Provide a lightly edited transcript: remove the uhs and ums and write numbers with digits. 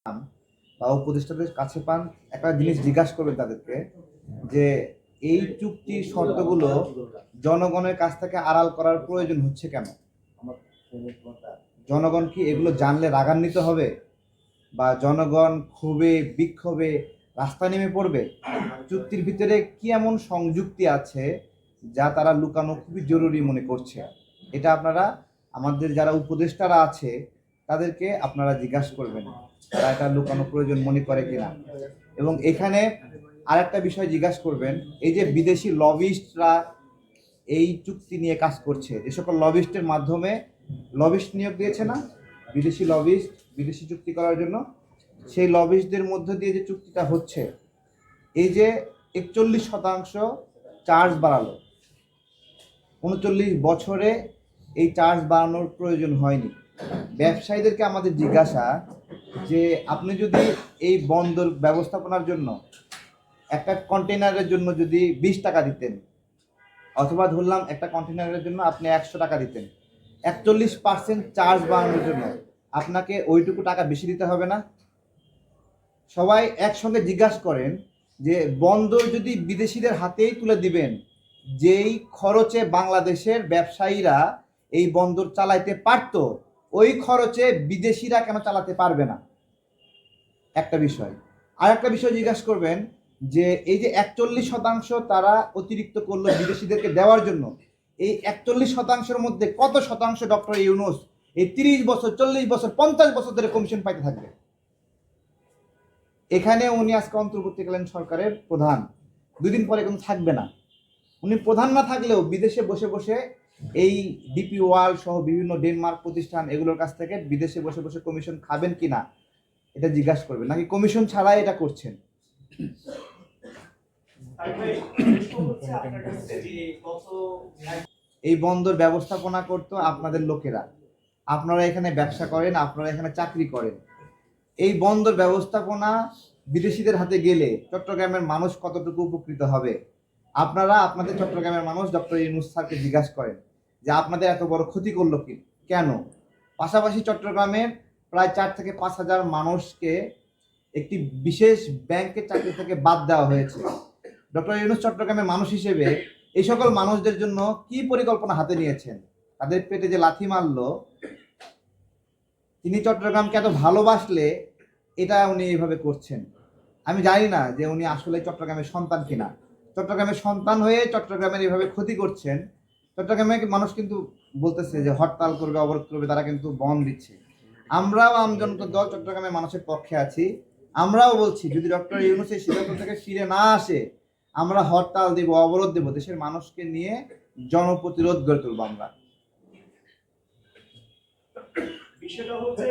বা উপদেষ্টাদের কাছে পান, একটা জিনিস জিজ্ঞাসা করবেন তাদেরকে যে এই চুক্তির শর্তগুলো জনগণের কাছ থেকে আড়াল করার প্রয়োজন হচ্ছে কেন? জনগণ কি এগুলো জানলে রাগান্বিত হবে বা জনগণ ক্ষোভে বিক্ষোভে রাস্তায় নেমে পড়বে? চুক্তির ভিতরে কি এমন সংযুক্তি আছে যা তারা লুকানো খুবই জরুরি মনে করছে? এটা আপনারা আমাদের যারা উপদেষ্টারা আছে তাদেরকে আপনারা জিজ্ঞাসা করবেন তারা এটা লুকানো প্রয়োজন মনে করে কিনা। এবং এখানে আরেকটা বিষয় জিজ্ঞাসা করবেন, এই যে বিদেশি লবিস্টরা এই চুক্তি নিয়ে কাজ করছে, যে সকল লবিস্টের মাধ্যমে লবিস্ট নিয়োগ দিয়েছে না বিদেশি লবিস্ট বিদেশি চুক্তি করার জন্য, সেই লবিস্টদের মধ্য দিয়ে যে চুক্তিটা হচ্ছে, এই যে 41% চার্জ বাড়ালো, 39 বছরে এই চার্জ বাড়ানোর প্রয়োজন হয়নি। ব্যবসায়ীদেরকে আমাদের জিজ্ঞাসা যে আপনি যদি এই বন্দর ব্যবস্থাপনার জন্য একটা কন্টেনারের জন্য যদি 20 টাকা দিতেন, অথবা ধরলাম একটা কন্টেনারের জন্য আপনি 100 টাকা দিতেন, 41% চার্জ বাড়ানোর জন্য আপনাকে ওইটুকু টাকা বেশি দিতে হবে না? সবাই একসঙ্গে জিজ্ঞাসা করেন যে বন্দর যদি বিদেশিদের হাতেই তুলে দিবেন, যেই খরচে বাংলাদেশের ব্যবসায়ীরা এই বন্দর চালাইতে পারত, ওই খরচে বিদেশিরা কেন চালাতে পারবে না? একটা বিষয়। আর একটা বিষয় জিজ্ঞাসা করবেন যে এই যে 41% তারা অতিরিক্ত করলো বিদেশিদেরকে দেওয়ার জন্য, এই 41%-এর মধ্যে কত শতাংশ ডক্টর ইউনূস এই 30 বছর 40 বছর 50 বছর ধরে কমিশন পাইতে থাকবে? এখানে উনি আজকে অন্তর্বর্তীকালীন সরকারের প্রধান, 2 দিন পরে কিন্তু থাকবে না। উনি প্রধান না থাকলেও বিদেশে বসে বসে এই ডিপি ওয়ার্ল্ড সহ বিভিন্ন ডেনমার্ক প্রতিষ্ঠান এগুলোর কাছ থেকে বিদেশে বসে বসে কমিশন খাবেন কিনা এটা জিজ্ঞাসা করবেন, নাকি কমিশন ছাড়াই এটা করছেন? এই বন্দর ব্যবস্থাপনা করতো আপনাদের লোকেরা, আপনারা এখানে ব্যবসা করেন, আপনারা এখানে চাকরি করেন। এই বন্দর ব্যবস্থাপনা বিদেশিদের হাতে গেলে চট্টগ্রামের মানুষ কতটুকু উপকৃত হবে? আপনারা আপনাদের চট্টগ্রামের মানুষ ডক্টর ইউনূস স্যারকে জিজ্ঞাসা করেন যে আপনাদের এত বড় ক্ষতি করলো কি কেন? পাশাপাশি চট্টগ্রামের প্রায় 4 থেকে 5 হাজার মানুষকে একটি বিশেষ ব্যাংকের চাকরি থেকে বাদ দেওয়া হয়েছে। ডক্টর ইউনূস চট্টগ্রামের মানুষ হিসেবে এই সকল মানুষদের জন্য কি পরিকল্পনা হাতে নিয়েছেন? তাদের পেটে যে লাথি মারলো, তিনি চট্টগ্রামকে এত ভালোবাসলে এটা উনি এইভাবে করছেন। আমি জানি না যে উনি আসলে চট্টগ্রামের সন্তান কিনা। চট্টগ্রামের সন্তান হয়ে চট্টগ্রামের এইভাবে ক্ষতি করছেন। চট্টগ্রামের মানুষ কিন্তু বলতেছে যে হরতাল করবে, অবরোধ করবে, তারা কিন্তু বন দিচ্ছে। আমরাও আমজনতা দল চট্টগ্রামের মানুষের পক্ষে আছি। আমরাও বলছি যদি ডক্টর ইউনূসের সিদ্ধান্ত থেকে ফিরে না আসে, আমরা হরতাল দেব, অবরোধ দেব, দেশের মানুষকে নিয়ে জনপ্রতিরোধ গড়ে তুলবো আমরা। বিষয়টা হচ্ছে